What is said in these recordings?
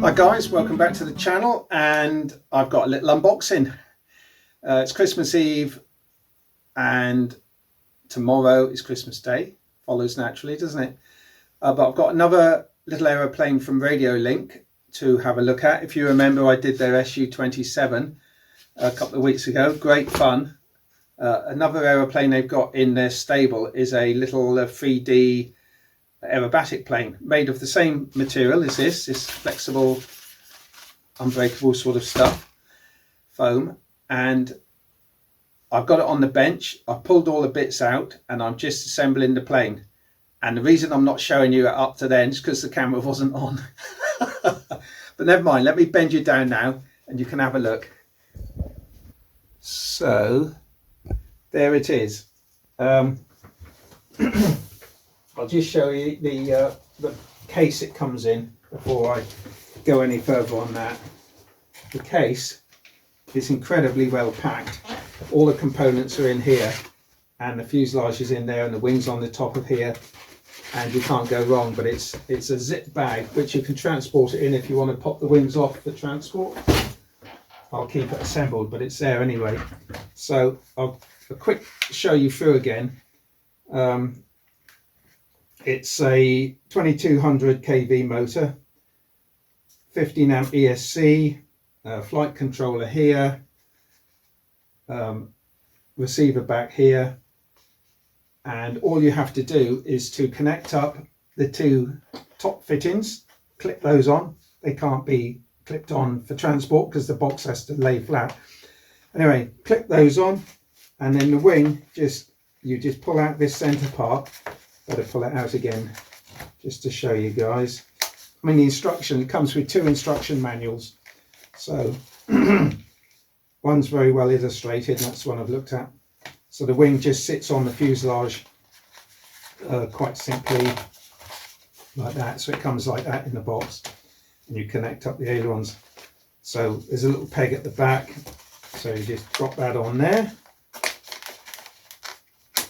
Hi guys, welcome back to the channel, and I've got a little unboxing. It's Christmas Eve and tomorrow is Christmas Day. Follows naturally, doesn't it? But I've got another little aeroplane from Radiolink to have a look at. If you remember, I did their SU-27 a couple of weeks ago. Great fun. Another aeroplane they've got in their stable is a little 3D aerobatic plane made of the same material as this flexible, unbreakable sort of stuff, foam, and I've got it on the bench. I've pulled all the bits out and I'm just assembling the plane. And the reason I'm not showing you it up to then is because the camera wasn't on. But never mind, let me bend you down now and you can have a look. So there it is. I'll just show you the case it comes in before I go any further on that. The case is incredibly well packed. All the components are in here, and the fuselage is in there, and the wings on the top of here, and you can't go wrong. But it's a zip bag which you can transport it in if you want to pop the wings off for transport. I'll keep it assembled, but it's there anyway. So I'll a quick show you through again. It's a 2200 kV motor, 15 amp ESC, flight controller here, receiver back here, and all you have to do is to connect up the two top fittings, clip those on. They can't be clipped on for transport because the box has to lay flat. Anyway, clip those on, and then the wing, you just pull out this center part. Better pull it out again just to show you guys. I mean, the instruction, it comes with two instruction manuals. So one's very well illustrated, and that's the one I've looked at. So the wing just sits on the fuselage quite simply like that. So it comes like that in the box, and you connect up the ailerons. So there's a little peg at the back. So you just drop that on there,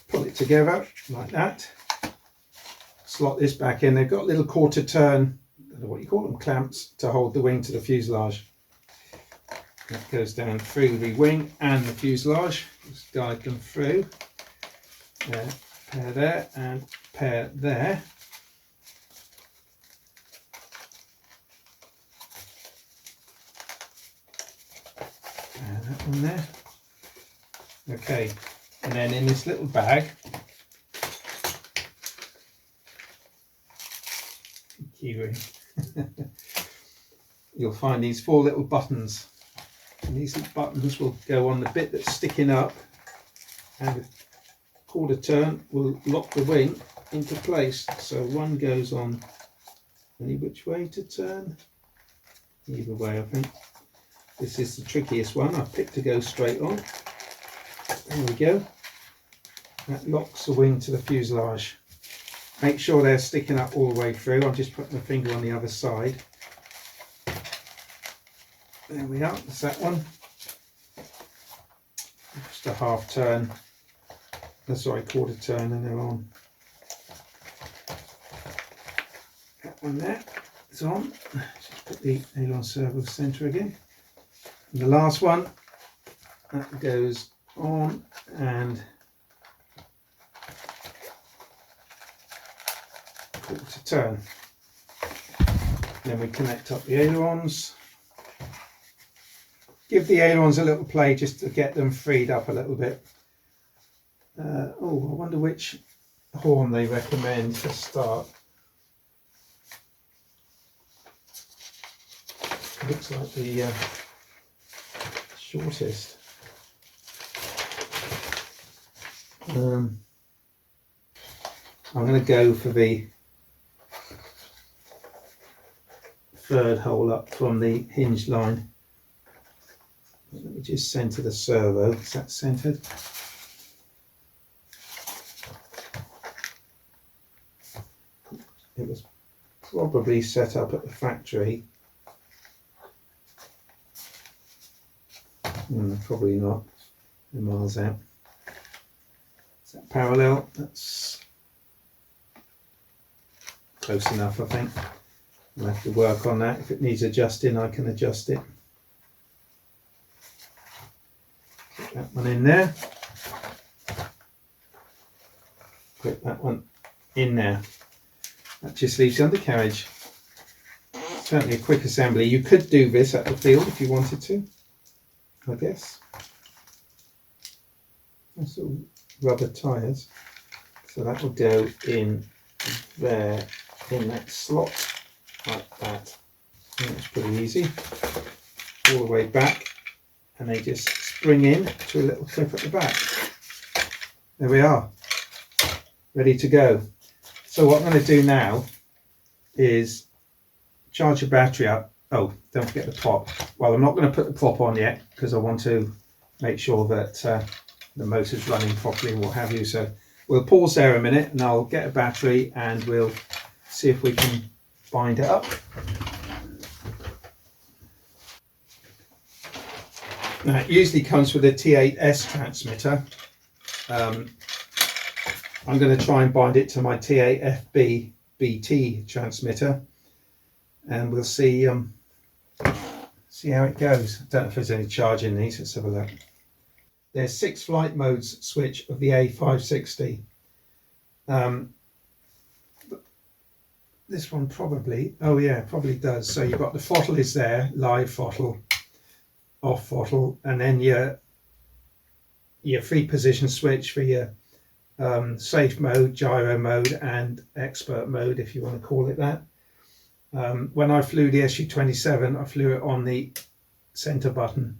pull it together like that. Slot this back in. They've got little quarter turn, I don't know what you call them, clamps to hold the wing to the fuselage. That goes down through the wing and the fuselage. Just guide them through. There, pair there and pair there. Pair that one there. Okay, and then in this little bag, you'll find these four little buttons, and these buttons will go on the bit that's sticking up, and a quarter turn will lock the wing into place. So one goes on any which way to turn, either way. I think this is the trickiest one. I've picked to go straight on. There we go. That locks the wing to the fuselage. Make sure they're sticking up all the way through. I'm just putting my finger on the other side. There we are, that's that one. Just a half turn. Sorry, quarter turn, and they're on. That one there is on. Just put the aileron servo centre again. And the last one, that goes on, and quarter turn. Then we connect up the ailerons. Give the ailerons a little play just to get them freed up a little bit. Oh, I wonder which horn they recommend to start. Looks like the shortest. I'm going to go for the third hole up from the hinge line. Let me just centre the servo. Is that centred? It was probably set up at the factory. Probably not. They're miles out. Is that parallel? That's close enough, I think. I'll have to work on that. If it needs adjusting, I can adjust it. Put that one in there. Put that one in there. That just leaves the undercarriage. Certainly a quick assembly. You could do this at the field if you wanted to, I guess. That's all rubber tyres. So that will go in there, in that slot, like that. And that's pretty easy. All the way back, and they just spring in to a little clip at the back. There we are, ready to go. So what I'm going to do now is charge the battery up. Oh, don't forget the top. Well, I'm not going to put the top on yet because I want to make sure that the motor's running properly and what have you. So we'll pause there a minute and I'll get a battery and we'll see if we can bind it up. Now it usually comes with a T8S transmitter. I'm going to try and bind it to my T8FB BT transmitter and we'll see how it goes. I don't know if there's any charge in these. Let's have a look. There's 6 flight modes switch of the A560. This one probably, oh yeah, probably does. So you've got the throttle is there, live throttle, off throttle, and then your 3 position switch for your safe mode, gyro mode, and expert mode, if you want to call it that. When I flew the SU-27, I flew it on the center button,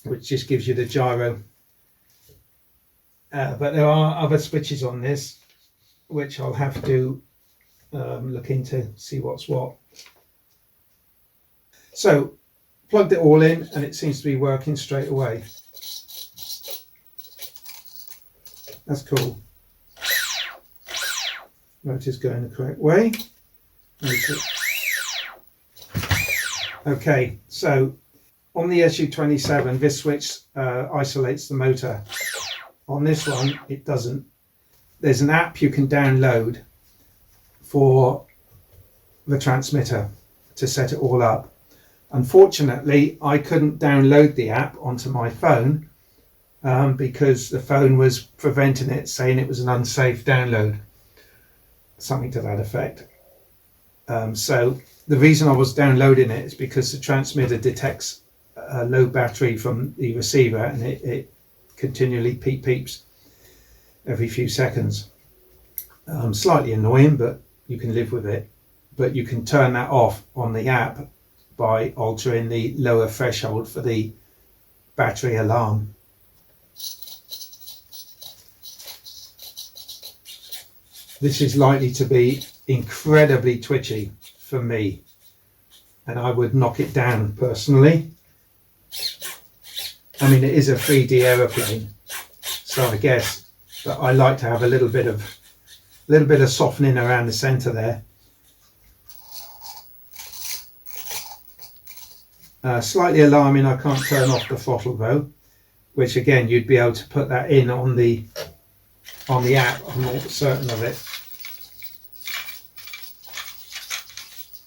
which just gives you the gyro. But there are other switches on this, which I'll have to look into, see what's what. So, plugged it all in, and it seems to be working straight away. That's cool. Motor's going the correct way. Okay, so on the SU-27, this switch isolates the motor. On this one, it doesn't. There's an app you can download for the transmitter to set it all up. Unfortunately, I couldn't download the app onto my phone because the phone was preventing it, saying it was an unsafe download, something to that effect. So the reason I was downloading it is because the transmitter detects a low battery from the receiver, and it continually peeps every few seconds. Slightly annoying, but you can live with it. But you can turn that off on the app by altering the lower threshold for the battery alarm. This is likely to be incredibly twitchy for me, and I would knock it down personally. I mean, it is a 3D aeroplane, so I guess, but I like to have a little bit of softening around the center there. Slightly alarming, I can't turn off the throttle though, which again you'd be able to put that in on the app. I'm not certain of it.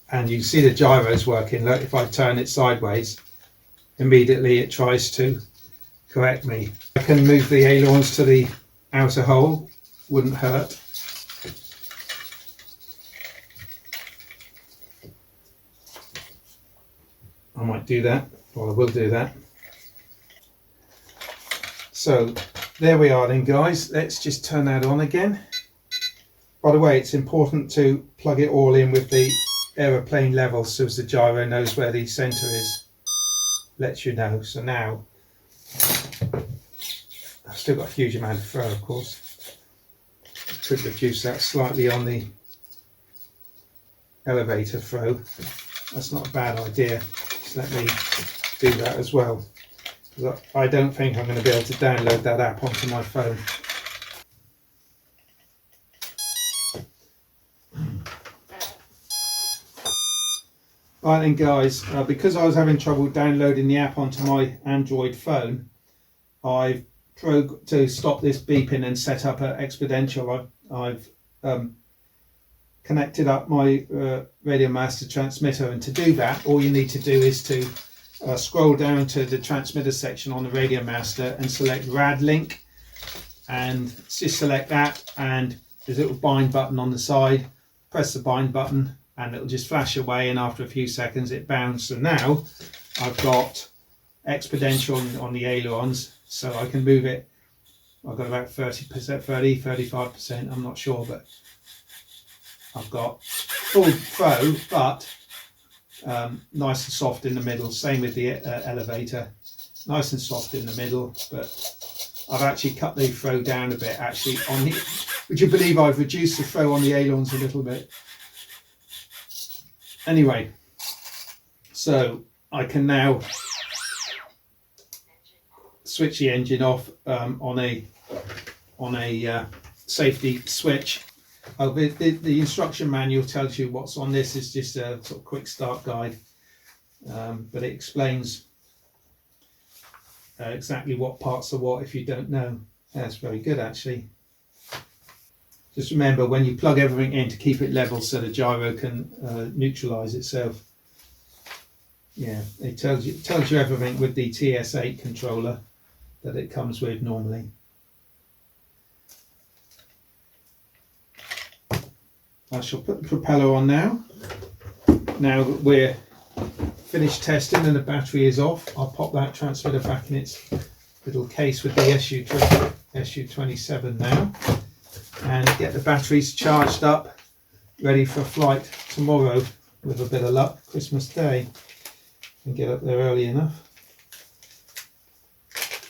And you see the gyros working. Look, if I turn it sideways, immediately it tries to correct me. I can move the ailerons to the outer hole, wouldn't hurt. I might do that, or I will do that. So there we are then, guys. Let's just turn that on again. By the way, it's important to plug it all in with the aeroplane level so as the gyro knows where the center is. Lets you know. So now I've still got a huge amount of throw, of course. Could reduce that slightly on the elevator throw. That's not a bad idea. Just let me do that as well. I don't think I'm going to be able to download that app onto my phone. Right then, guys, because I was having trouble downloading the app onto my Android phone, I've to stop this beeping and set up an exponential. I've connected up my Radiomaster transmitter, and to do that all you need to do is to scroll down to the transmitter section on the Radiomaster and select Radiolink, and just select that, and there's a little bind button on the side. Press the bind button and it'll just flash away, and after a few seconds it bounds. So now I've got exponential on the ailerons, so I can move it. I've got about 30%, 35%, I'm not sure, but I've got full throw, but nice and soft in the middle. Same with the elevator, nice and soft in the middle, but I've actually cut the throw down a bit actually on the, would you believe I've reduced the throw on the ailerons a little bit. Anyway, so I can now switch the engine off on a safety switch. The instruction manual tells you what's on this. Is just a sort of quick start guide, but it explains exactly what parts are what if you don't know. That's very good actually. Just remember, when you plug everything in, to keep it level so the gyro can neutralize itself. Yeah, it tells you everything with the TS8 controller that it comes with normally. I shall put the propeller on now. Now that we're finished testing and the battery is off, I'll pop that transmitter back in its little case with the SU27 now, and get the batteries charged up, ready for flight tomorrow with a bit of luck, Christmas Day, and get up there early enough.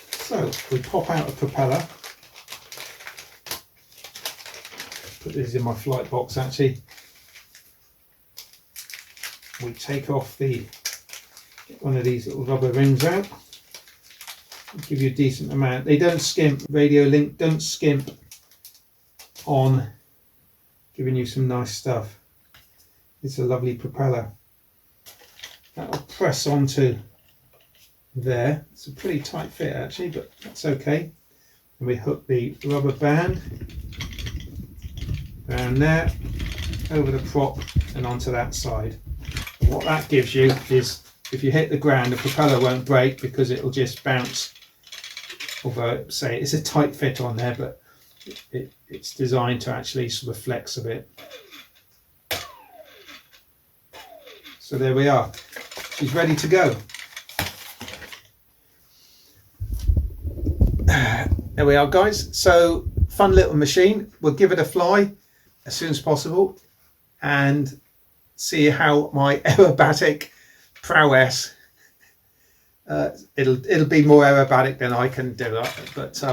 So we pop out a propeller. Put this in my flight box actually. We take off get one of these little rubber rings out. Give you a decent amount. They don't skimp. Radiolink don't skimp on giving you some nice stuff. It's a lovely propeller. That'll press onto there. It's a pretty tight fit actually, but that's okay. And we hook the rubber band down there, over the prop and onto that side. And what that gives you is, if you hit the ground, the propeller won't break because it'll just bounce. Although, say, it's a tight fit on there, but it's designed to actually sort of flex a bit. So there we are. She's ready to go. There we are, guys. So, fun little machine. We'll give it a fly as soon as possible and see how my aerobatic prowess, it'll be more aerobatic than I can do it, but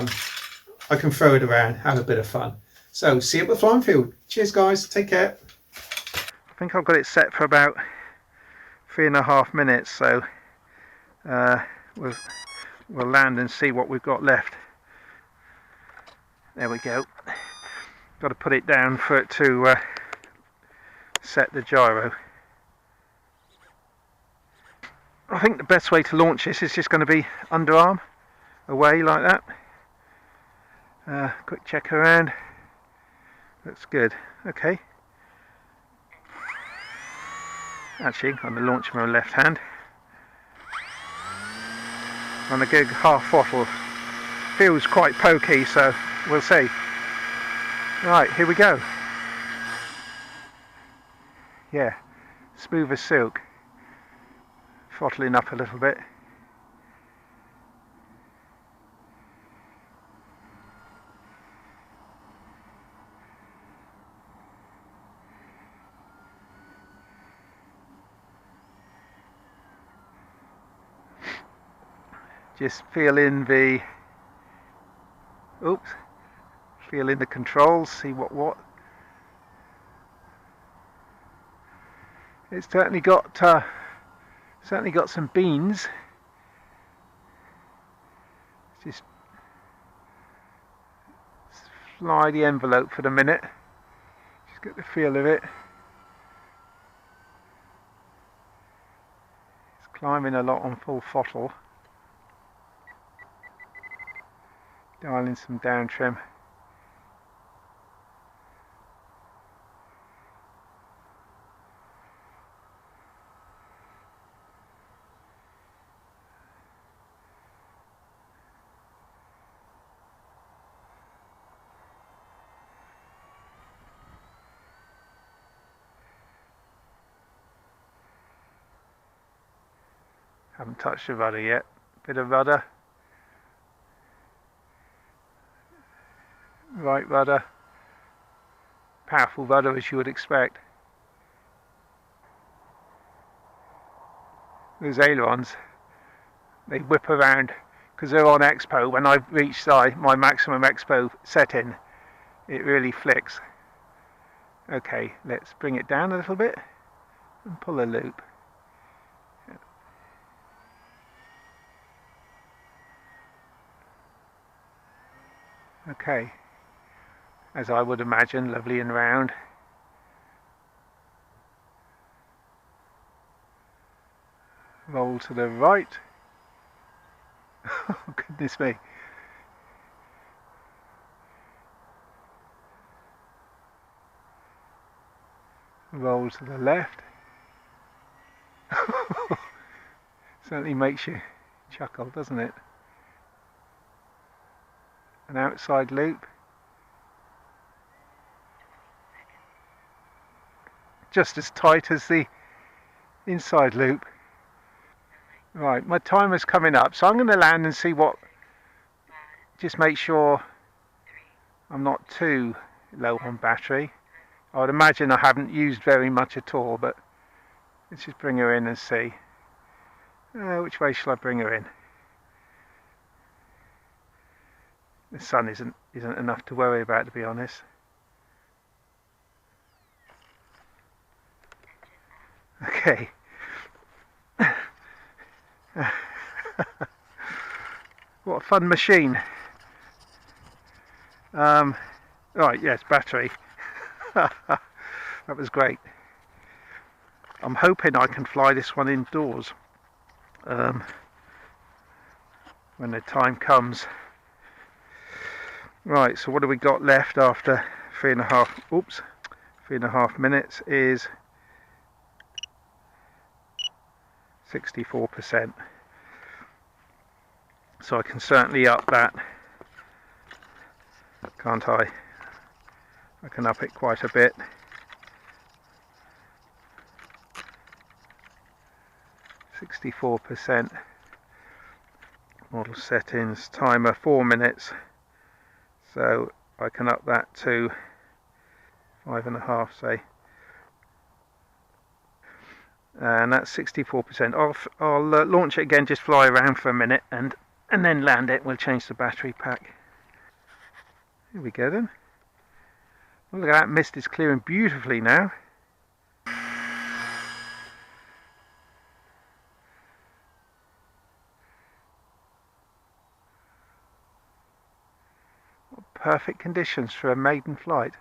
I can throw it around, have a bit of fun. So see you at the flying field. Cheers guys, take care. I think I've got it set for about 3.5 minutes, so we'll land and see what we've got left. There we go. Got to put it down for it to set the gyro. I think the best way to launch this is just going to be underarm away like that. Quick check around. Looks good. Okay. Actually, I'm going to launch my left hand. On a good half throttle. Feels quite pokey, so we'll see. Right, here we go. Yeah, smooth as silk. Throttling up a little bit. Just feel in the controls, see what it's certainly got some beans. Just fly the envelope for the minute, just get the feel of it. It's climbing a lot on full throttle. Dialing some down trim. Haven't touched the rudder yet. Bit of rudder. Right rudder. Powerful rudder as you would expect. Those ailerons, they whip around because they're on expo. When I've reached my maximum expo setting, it really flicks. Okay, let's bring it down a little bit and pull a loop. Okay, as I would imagine, lovely and round. Roll to the right. Oh, goodness me. Roll to the left. Certainly makes you chuckle, doesn't it? An outside loop. Just as tight as the inside loop. Right, my timer's coming up, so I'm going to land and see what, just make sure I'm not too low on battery. I would imagine I haven't used very much at all, but let's just bring her in and see. Which way shall I bring her in? The sun isn't enough to worry about, to be honest. Okay. What a fun machine. Right, yes, battery. That was great. I'm hoping I can fly this one indoors when the time comes. Right, so what have we got left after 3.5 minutes is 64%. So I can certainly up that, can't I? I can up it quite a bit. %. Model settings, timer 4 minutes. So I can up that to 5.5, say. And that's 64%. I'll launch it again, just fly around for a minute and then land it. We'll change the battery pack. Here we go then. Look at that, mist is clearing beautifully now. What perfect conditions for a maiden flight.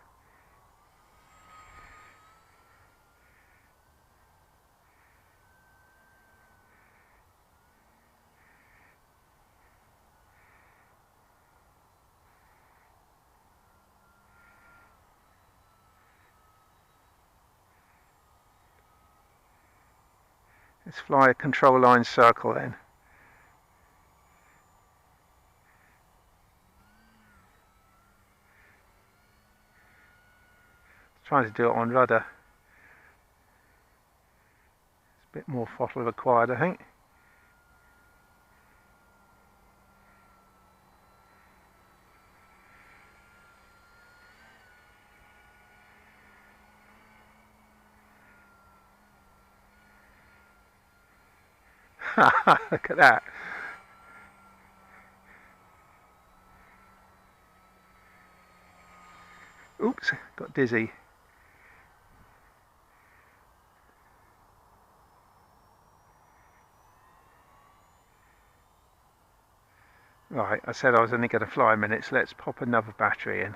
Let's fly a control line circle then. Trying to do it on rudder. It's a bit more throttle required, I think. Look at that. Oops, got dizzy. Right, I said I was only going to fly a minute, so let's pop another battery in.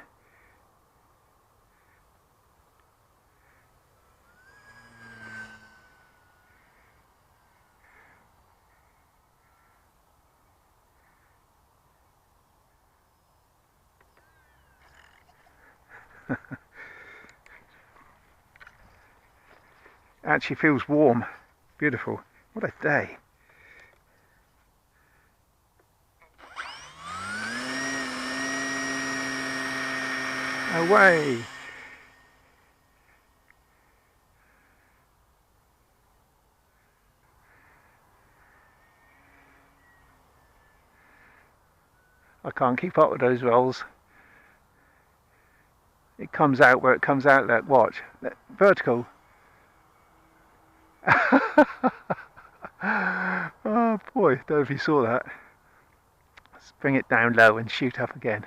Actually feels warm. Beautiful. What a day. Away. I can't keep up with those rolls. It comes out where it comes out. Look, watch. Vertical. Oh boy, don't know if you saw that. Let's bring it down low and shoot up again.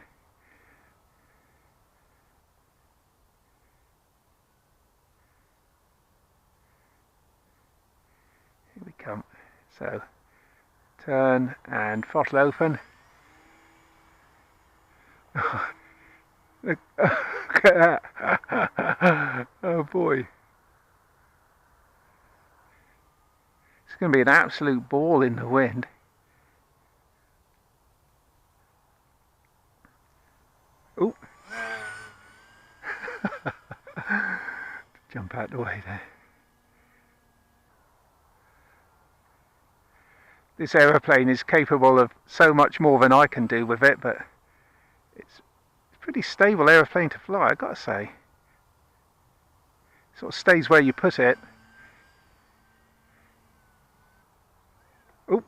Here we come. So, turn and throttle open. Look at that. Oh boy. It's going to be an absolute ball in the wind. Oh. Jump out the way there. This aeroplane is capable of so much more than I can do with it, but it's a pretty stable aeroplane to fly, I've got to say. Sort of stays where you put it. Oh,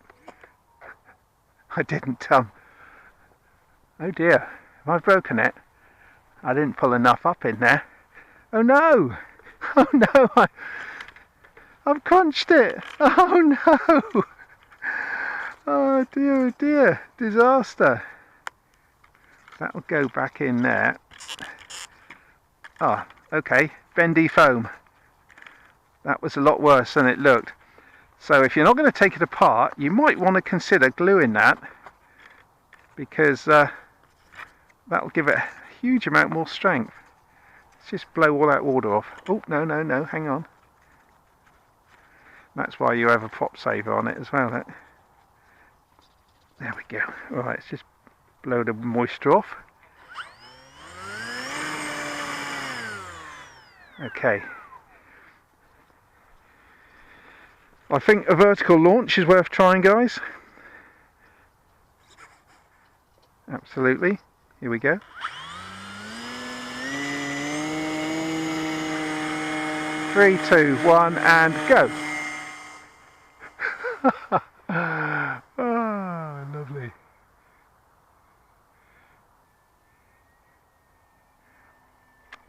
I didn't, oh dear, have I broken it? I didn't pull enough up in there. Oh no, oh no, I've crunched it, oh no. Oh dear, disaster. That'll go back in there. Ah, okay, bendy foam. That was a lot worse than it looked. So if you're not going to take it apart, you might want to consider gluing that, because that'll give it a huge amount more strength. Let's just blow all that water off. Oh, no, hang on. That's why you have a prop saver on it as well. There we go. Alright, let's just blow the moisture off. Okay. I think a vertical launch is worth trying, guys. Absolutely. Here we go. 3, 2, 1, and go. Oh, lovely.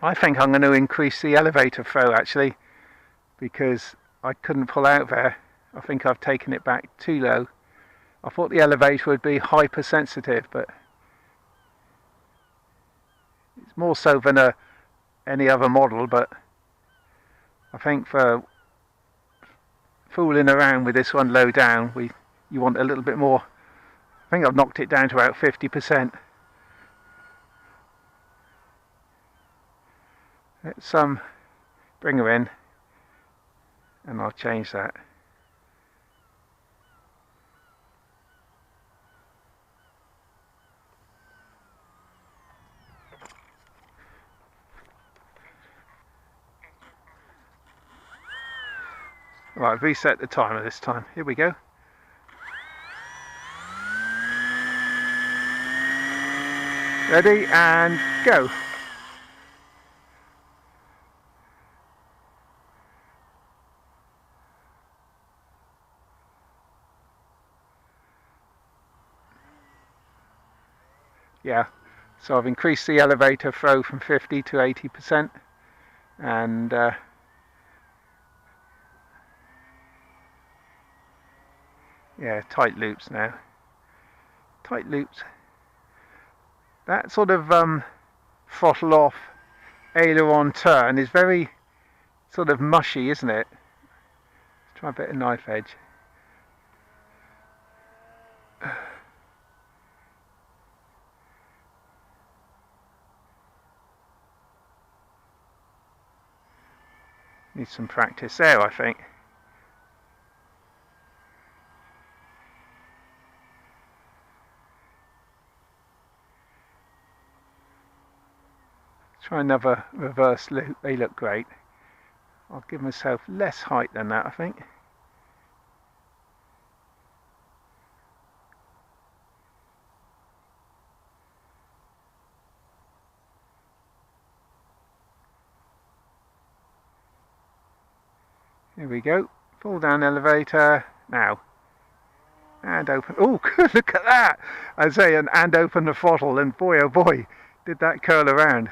I think I'm going to increase the elevator throw actually, because I couldn't pull out there. I think I've taken it back too low. I thought the elevator would be hypersensitive, but it's more so than any other model. But I think for fooling around with this one low down, you want a little bit more. I think I've knocked it down to about 50%. Let's bring her in, and I'll change that. Right, reset the timer this time. Here we go. Ready and go. Yeah, so I've increased the elevator throw from 50 to 80%, and yeah, tight loops now. Tight loops. That sort of throttle off aileron turn is very sort of mushy, isn't it? Let's try a bit of knife edge. Need some practice there, I think. Try another reverse loop. They look great. I'll give myself less height than that, I think. Here we go. Pull down elevator now. And open. Oh, look at that! I say, and open the throttle, and boy, oh boy, did that curl around.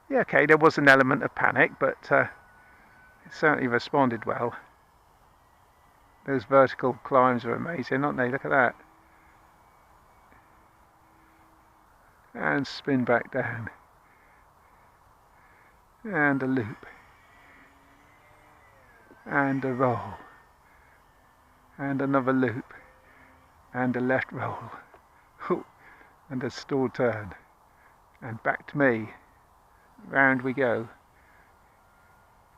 Yeah, okay, there was an element of panic, but it certainly responded well. Those vertical climbs are amazing, aren't they? Look at that. And spin back down. And a loop. And a roll. And another loop. And a left roll. And a stall turn. And back to me. Round we go.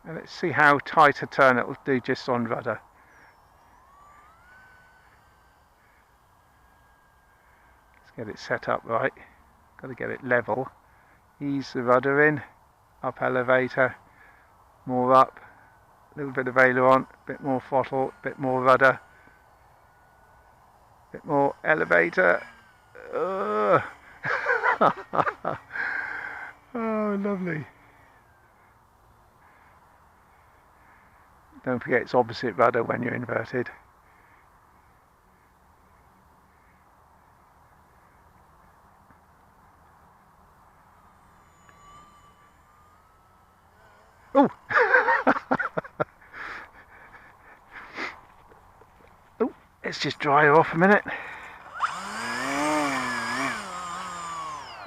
And let's see how tight a turn it will do just on rudder. Let's get it set up right. Got to get it level. Ease the rudder in. Up elevator. More up. A little bit of aileron. A bit more throttle. A bit more rudder. A bit more elevator. Oh, lovely. Don't forget it's opposite rudder when you're inverted. Oh! Oh, let's just dry her off a minute.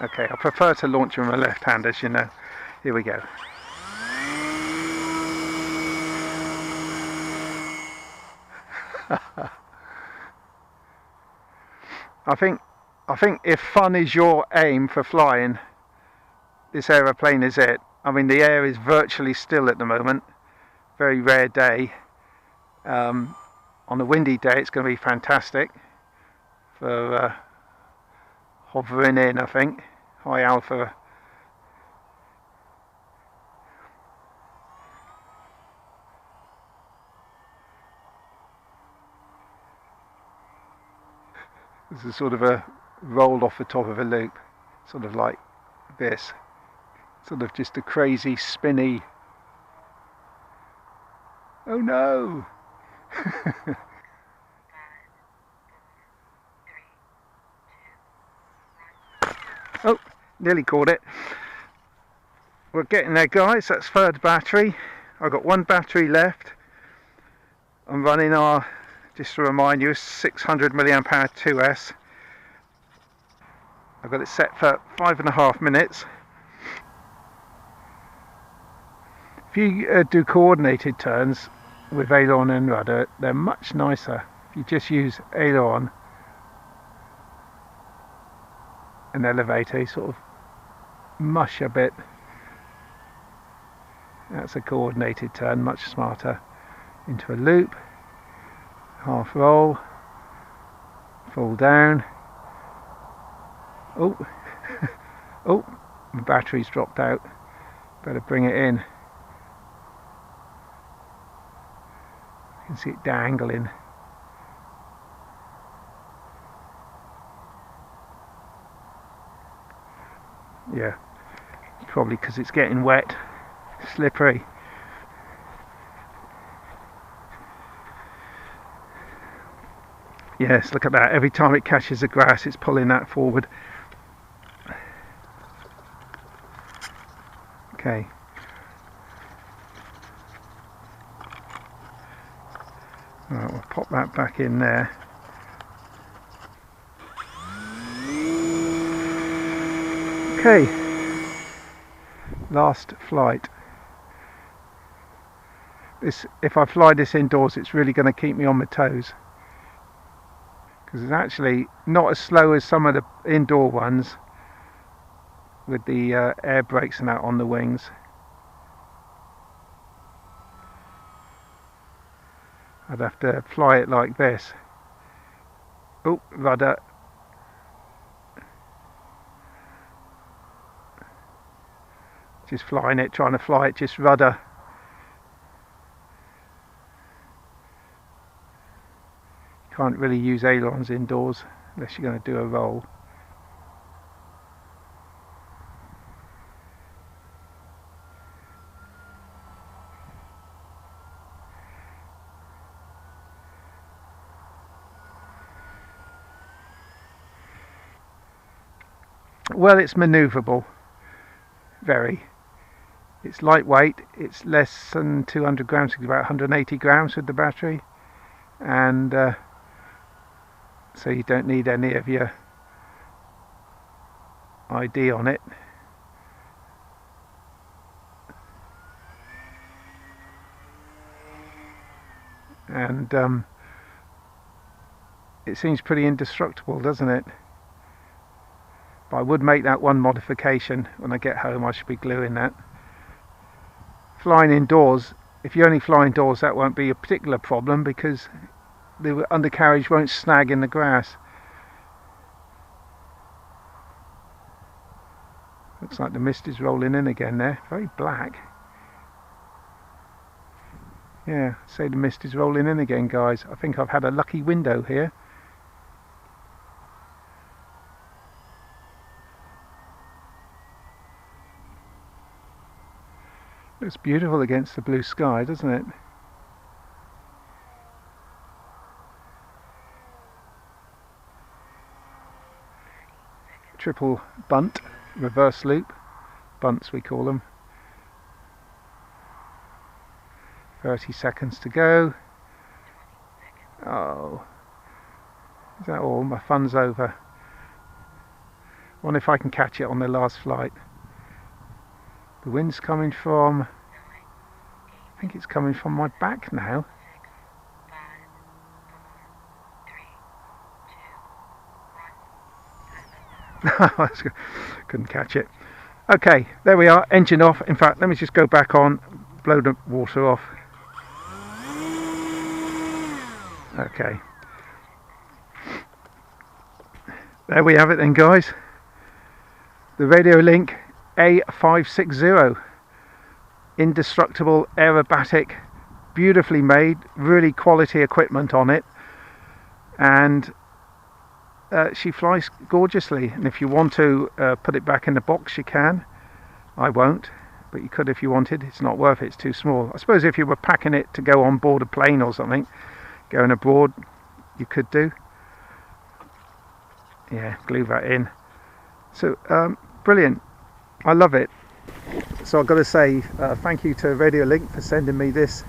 Okay, I prefer to launch with my left hand, as you know. Here we go. I think if fun is your aim for flying, this aeroplane is it. I mean, the air is virtually still at the moment. Very rare day. On a windy day, it's going to be fantastic for hovering in, I think. High alpha. This is sort of a roll off the top of a loop, sort of like this. Sort of just a crazy spinny. Oh no! Oh, nearly caught it. We're getting there, guys. That's third battery. I've got one battery left. I'm running our, just to remind you, 600 milliamp hour 2S. I've got it set for 5.5 minutes. If you do coordinated turns with aileron and rudder, they're much nicer. If you just use aileron and elevator, you sort of mush a bit. That's a coordinated turn, much smarter. Into a loop, half roll, fall down. Oh, oh, my battery's dropped out. Better bring it in. You can see it dangling. Yeah, probably because it's getting wet, slippery. Yes, look at that. Every time it catches the grass, it's pulling that forward. Okay. Right, we'll pop that back in there. Okay. Last flight. If I fly this indoors, it's really going to keep me on my toes. Because it's actually not as slow as some of the indoor ones with the air brakes and that on the wings. I'd have to fly it like this. Oh, rudder. Just flying it, trying to fly it, just rudder. Can't really use ailerons indoors unless you're going to do a roll. Well, it's manoeuvrable, very. It's lightweight, it's less than 200 grams, it's about 180 grams with the battery, and so you don't need any of your ID on it. And it seems pretty indestructible, doesn't it? But I would make that one modification. When I get home, I should be gluing that. Flying indoors, if you only fly indoors, that won't be a particular problem because the undercarriage won't snag in the grass. Looks like the mist is rolling in again there, very black. Yeah, say the mist is rolling in again, guys. I think I've had a lucky window here. Looks beautiful against the blue sky, doesn't it? Triple bunt, reverse loop, bunts we call them. 30 seconds to go. Oh, is that all? My fun's over. Wonder if I can catch it on the last flight. The wind's coming from, I think it's coming from my back now. Couldn't catch it. Okay, there we are, engine off. In fact, let me just go back on, blow the water off. Okay, there we have it then, guys. The Radiolink A560, indestructible, aerobatic, beautifully made, really quality equipment on it, and she flies gorgeously. And if you want to put it back in the box, you can. I won't, but you could if you wanted. It's not worth it, it's too small. I suppose if you were packing it to go on board a plane or something, going abroad, you could do. Yeah, glue that in. So brilliant, I love it. So I've got to say thank you to Radiolink for sending me this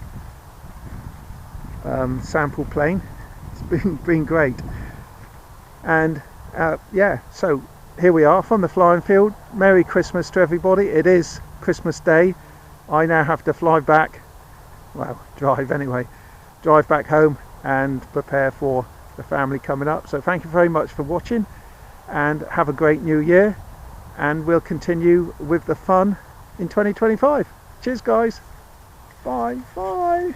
sample plane. It's been great. And yeah, so here we are from the flying field. Merry Christmas to everybody. It is Christmas Day. I now have to fly back, well, drive anyway, drive back home and prepare for the family coming up. So thank you very much for watching, and have a great new year, and we'll continue with the fun in 2025. Cheers guys, bye.